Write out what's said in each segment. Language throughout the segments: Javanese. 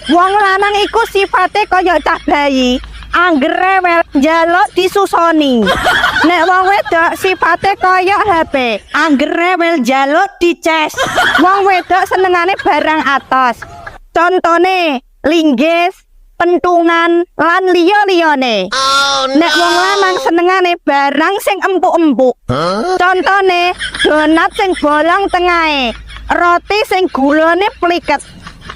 Wong lanang iku sifate kaya cah bayi, angger rewel njaluk disusoni. Nek wong wedok sifate kaya HP, angger rewel njaluk dicas. Wong wedok senengane barang atos. Contone linggis, pentungan lan liya-liyane. Nek wong lanang senengane barang sing empuk-empuk. Contone donat sing bolong tengahe, roti sing gulane pliket.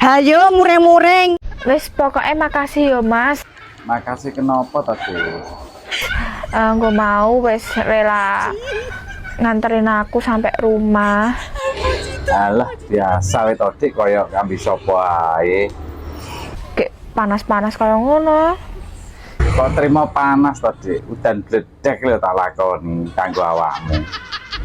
Hayo muring-muring. Wis pokoknya makasih yo Mas. Makasih kenapa tadi? Gue mau wis rela nganterin aku sampai rumah. Alah biasa weh tadi koyo ngambil sopo ae. Kayak panas-panas kayak ngono. Kok terima panas tadi? Udan bledek lho tak lakoni kanggo awakmu.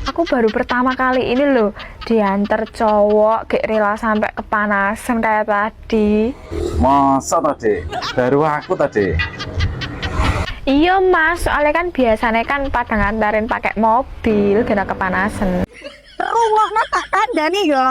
Aku baru pertama kali ini loh diantar cowok kayak rela sampai kepanasan kayak tadi. Masa tadi? Baru aku tadi. Iya Mas, soalnya kan biasanya kan pada ngantarin pakai mobil kena kepanasan. Rungokno tak kandhani yo.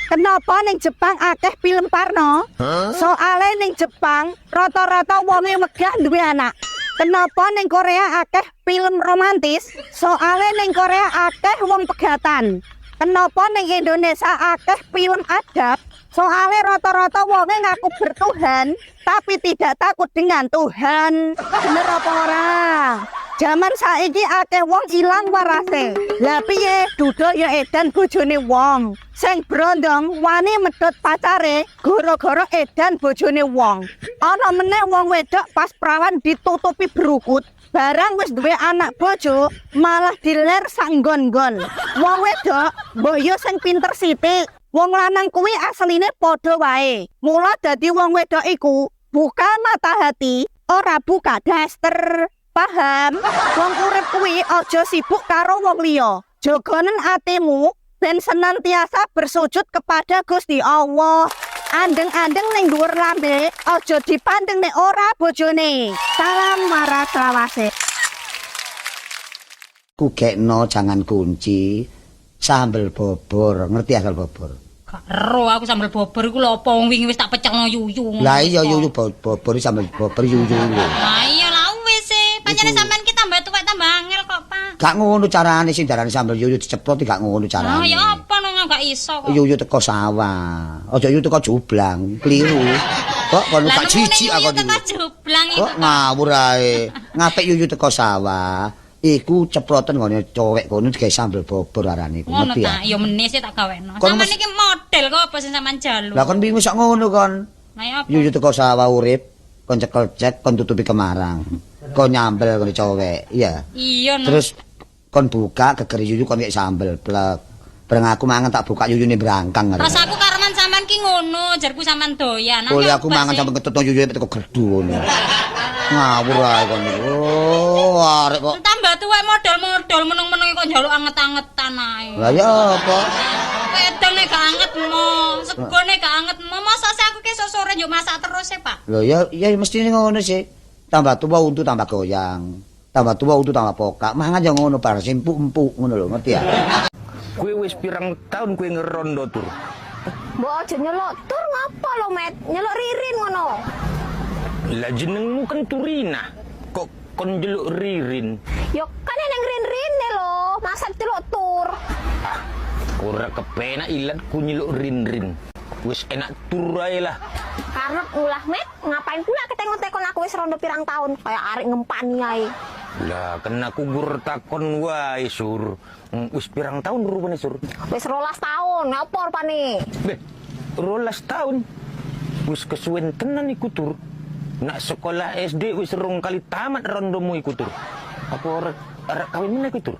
Kenapa ning Jepang akeh film porno? Soale ning Jepang rata-rata wonge megah duwe anak. Kenapa ning Korea akeh film romantis? Soale ning Korea akeh wong pegatan. Kenapa ning Indonesia akeh film adab? Soale rata-rata wonge ngaku bertuhan tapi tidak takut dengan Tuhan. Bener apa ora? Zaman saiki akeh wong ilang warase. Lah piye duduk ya edan bojone wong. Sing brondong wani medhot pacare gara-gara edan bojone wong. Ana meneh wong wedok pas prawan ditutupi berukut. Barang wis duwe anak bojo malah diler sanggon-gon. Wong wedok boyo sing pinter sithik. Wong lanang kuwi asline padha wae. Mula dadi wong wedok iku buka mata hati, ora buka daster. Paham? Wong urip kuwi aja sibuk karo wong liya. Jogonen atimu ben senantiasa bersujud kepada Gusti Allah. Andeng-andeng ning dhuwur lambe, aja dipandeng nek ora bojone. Salam marah selawase. Kugekno jangan kunci sambel bobor, ngerti asal bobor? Gak ero aku sambel bobor iku lho apa wingi wis tak pecekno yuyu. Lah iya yuyu bobor sambel bobor yuyu. Lah iya lah wis e, pancene sampean ki tambah tuwek tambah angel kok, Pak. Gak ngono carane sing darane sambel yuyu diceprot gak ngono carane. Oh ya apa no gak iso kok. Yuyu teko sawah. Aja yuyu teko jublang, kliru. Kok kono gak jijik aku teko jublang iku. Kok ngawur ae. Ngapik yuyu teko sawah. Iku ceproten ngene cowek kono digawe sambel bobor arane iku ngerti ya. Ya meneh sih tak gaweno. Sampeyan iki model kok apa sing sampean jalu. Lah kon bingung sak ngono kon. Lah ya apa? Yuyu teko sawah urip, kon cekel cek, kon tutupi kemarang. Kon nyambel kon cowek, iya. Iya no. Terus kon buka geger yuyu kon kayak sambel plek. Bareng aku mangan tak buka yuyune brangkang. Rasaku kareman sampean ki ngono, jarku sampean doyan. Boleh aku mangan sampe ketutno yuyune teko gerdu ngono. Ngawur ae kon niku. Oh, arek kok. Tambah tuwek model-model menung-menung kok njaluk anget-angetan ae. Lah ya apa? Wedone gak angetmu, segone gak angetmu. Masa sih aku ki sore yo masak terus ya, Pak? Lho ya mesti ngono sih. Tambah tua untu tambah goyang. Tambah tua untu tambah pokak. Mangan yo ngono bar empuk-empuk ngono lho, ngerti ya? Kue wis pirang tahun kue ngerondo tur. Mbok aja nyelok tur ngapa lo, Met? Nyelok ririn ngono. Lah jenengmu kan Turina. Kok kon jeluk ririn? Yo kan yang rin-rin lo, masa delok tur. Ora kepenak ilat ku nyeluk rin-rin. Wis enak tur ae lah. Karena ulah, Met, ngapain pula ketengok-tekon aku wis rondo pirang tahun kayak arek ngempani ae. Lah kan aku gur takon wae sur. Wis pirang tahun rupane sur? Wis 12 tahun, apa rupane? Beh, 12 tahun. Wis kesuwen tenan iku tur. Nak sekolah SD wis rong kali tamat rondomu iku tur. Apa arek kawin meneh iku tur?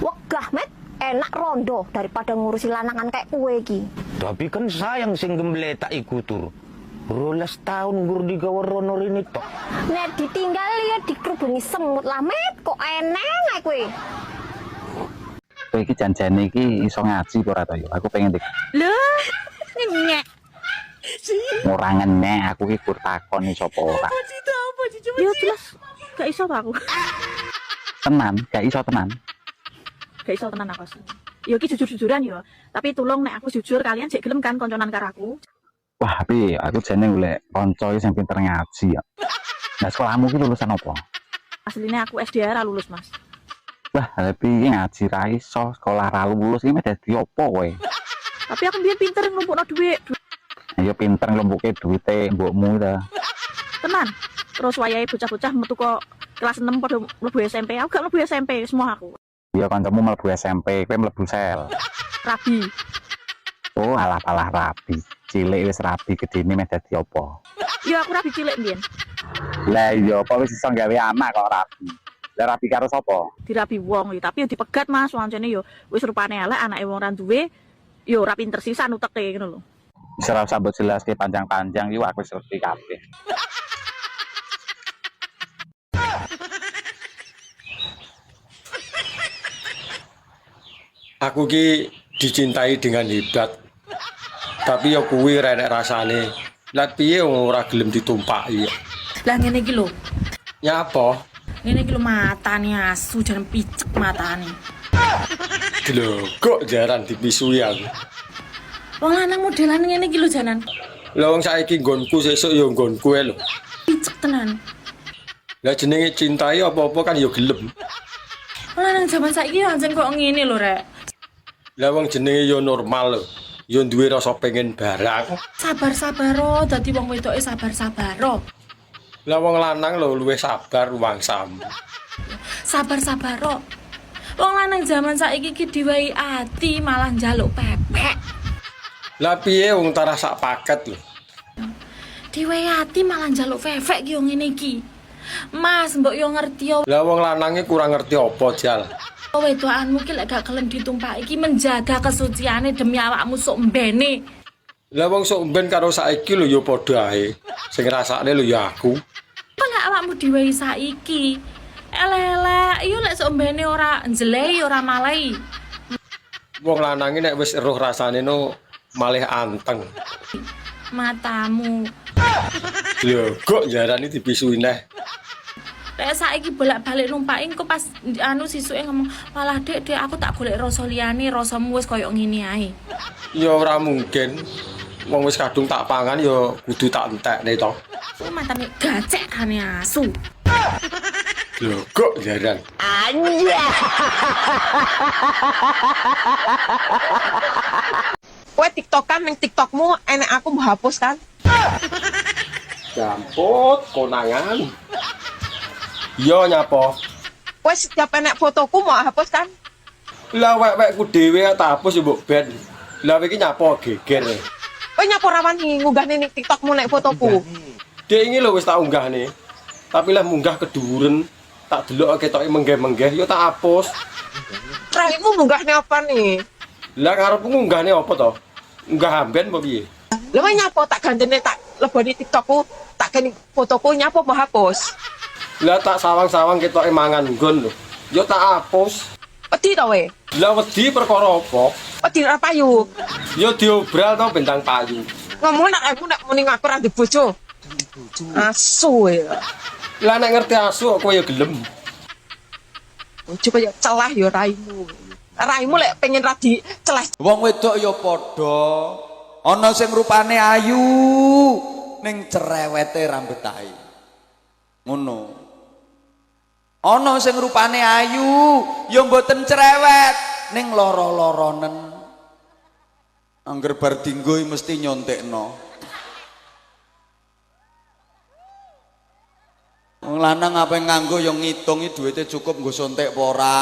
Wegah, Met, enak rondo daripada ngurusi lanangan kayak kue iki. Tapi kan sayang sing gembletak iku tur. 12 tahun gur digawe rono rini tok. Nek ditinggal ya dikerubungi semut lah, Met, kok eneng ae kowe. Kowe iki janjane iki iso ngaji apa ora ta yo? Aku pengen dik. Lho, nyek. Ora ngenek aku iki kur takon iso apa ora. Yo jelas gak iso aku. Tenan, gak iso tenan. Gak iso tenan aku. Yo iki jujur-jujuran yo. Tapi tolong nek aku jujur kalian jek gelem kan konconan karo aku. Wah, tapi aku jane golek kanca sing pinter ngaji ya. Nah, sekolahmu ki lulusan apa? Aslinya aku SDR lulus, Mas. Wah, tapi iki ngaji ra iso, sekolah ra lulus iki dadi apa kowe? Tapi aku biar pinter ngumpulno duit. Ya pinter nglumpuke duwite mbokmu ta. Tenan. Terus wayahe bocah-bocah metu kok kelas 6 pada mlebu SMP. Aku gak mlebu SMP semua aku. Ya kancamu mlebu SMP, kowe mlebu sel. Rabi. Oh, alah rabi. Cilik wis rabi, gedene meh dadi apa? Ya aku rabi cilik mbiyen. Lah iya, apa wis iso gawe anak kok rabi. Lah rabi karo sapa? Dirabi wong ya, tapi yo dipegat Mas, wancane yo wis rupane elek anake wong ra duwe. Yo ra pinter sisan uteke ngono lho. Wis ora usah mbok jelaske panjang-panjang iki aku wis ngerti kabeh. Aku ki dicintai dengan hebat. Tapi ya kuwi renek rasane. Lah piye wong ora gelem ditumpaki. Lah ngene iki lho. Nyapa? Ngene iki lho matane asu jan picek matane. Glogok jaran dipisui aku. Wong lanang modelan ngene iki lho janan. Lah wong saiki nggonku sesuk ya nggonku ae lho. Picek tenan. Lah jenenge cintai apa-apa kan ya gelem. Wong lanang jaman saiki anjen kok ngene lho, Rek. Lah wong jenenge ya normal lho. Ya duwe rasa pengen barang. Sabar-sabaro dadi wong wedoke sabar-sabaro. Lah wong lanang lho luwih sabar wangsam. Sabar-sabaro. Wong lanang zaman saiki ki diwehi ati malah njaluk pepek. Lah piye wong tara sak paket lho. Diwehi ati malah njaluk pepek ki yo ngene iki. Mas, mbok yo ngerti yo. Lah wong lanange kurang ngerti apa, Jal. Wedokanmu ki lek gak gelem ditumpaki iki menjaga kesuciane demi awakmu sok mbene. Lah wong sok mben karo saiki lho ya padha ae. Sing ngrasakne lho ya aku. Lek awakmu diwehi saiki, elek-elek yo lek sok mbene ora njlehi ora malehi. Wong lanange nek wis eruh rasane no malih anteng. Matamu. Lho, kok jarane dipisui neh. Lek saiki bolak-balik numpaki engko pas anu sisuke ngomong, "Walah, Dek, aku tak golek rasa liyane, rasamu wis koyo ngene ae." Ya ora mungkin. Wong wis kadung tak pangan ya kudu tak entekne to. Kuwi matane gacek kane asu. Lho, kok jaran. Kowe TikTokan ning TikTokmu enek aku mau hapus kan? Jamput konangan. Yo nyapa? Kowe setiap enek fotoku mau hapus kan? Lah wek-wekku dhewe tak hapus ya mbok ben. Lah iki nyapa geger. Kowe nyapa rawani ngunggahne ning TikTokmu nek fotoku? Dek iki lho wis tak unggahne. Tapi lah munggah keduren, tak delok ketoke menggeh-menggeh yo tak hapus. Raimu ngunggahne apa nih? Lah karepmu ngunggahne apa to? Unggah amben apa piye? Lha kowe nyapa tak gandene tak leboni TikTokku, tak kene fotoku nyapa mau hapus? Lah tak sawang-sawang ketoke mangan nggon lho. Yo tak hapus. Wedi to kowe? Lah wedi perkara apa? Wedi ora payu. Yo diobral to bentang payu. Ngomong nek aku nek muni ngaku ora dibojo. Asu ya. Lah nek ngerti asu kok kowe yo gelem. Bojo kaya celah ya raimu. Raimu lek pengen ra dicelah. Wong wedok ya padha. Ana sing rupane ayu ning cerewete rambut tai. Ngono. Ana sing rupane ayu ya mboten cerewet ning lara-laranen. Angger bar dinggo mesti nyontekno. Wong lanang apa nganggo ya ngitung iki duwite cukup nggo sontek apa ora.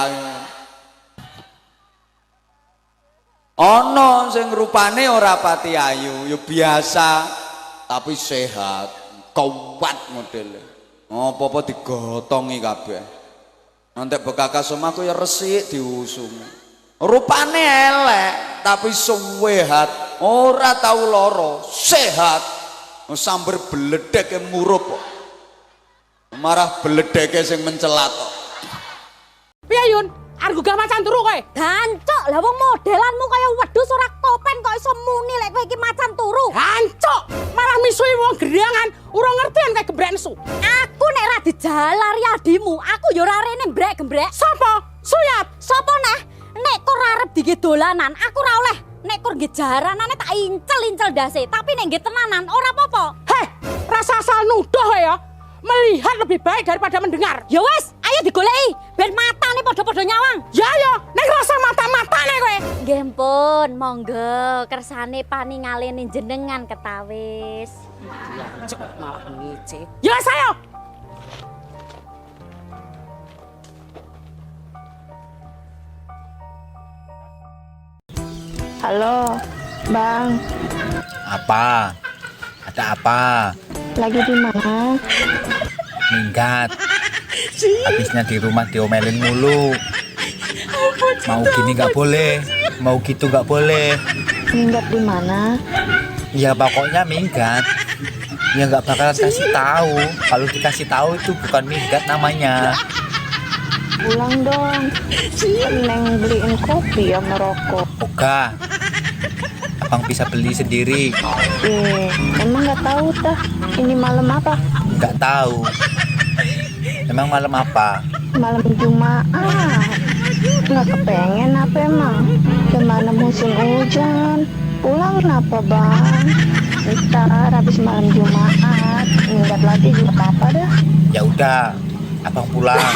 Ana sing rupane ora pati ayu, ya biasa tapi sehat, kuat modele. Apa-apa digotongi kabeh. Nanti bekakas omahku ya resik diusung. Rupane elek tapi suwehat, ora tau lara, sehat. Sambar bledek murup kok. Marah bledeke sing mencelat kok. Piye Yun? Arep gugah macan turu kowe? Hancuk, lah wong modelanmu kaya wedhus ora topen kok iso muni lek kowe iki macan turu. Hancuk, malah misui wong gerangan, ora ngertian kayak gebrek nesu. Aku nek ra dijalari adimu, aku ya ora rene mbrek-gembrek. Sopo? Suyat. Sopo neh? Nek kok ora arep dige dolanan, aku ora oleh nek kur nggih jaranane tak incel-incel dase, tapi nek nggih tenanan ora apa-apa. Heh, rasa asal nuduh ya. Melihat lebih baik daripada mendengar. Ya wes, ayo digoleki ben matane padha-padha nyawang. Ya ya, nek rasa mata-matane kowe. Nggih pun, monggo kersane paningalene jenengan ketawis. Ya, cepet malah ngicip. Ya saya. Halo, Bang. Apa? Ada apa? Lagi di mana? Minggat. Habisnya di rumah diomelin mulu. Mau gini nggak boleh, mau gitu nggak boleh. Minggat di mana? Ya pokoknya minggat. Ya nggak bakalan kasih tahu. Kalau dikasih tahu itu bukan minggat namanya. Pulang dong. Neng beliin kopi ya merokok. Oga, abang bisa beli sendiri. Emang nggak tahu tah. Ini malam apa? Nggak tahu. Emang malam apa? Malam Jumat. Nggak kepengen apa emang? Gimana musim hujan? Pulang kenapa bang? Ntar habis malam Jumat. Minggat lagi juga apa dah? Ya udah, abang pulang.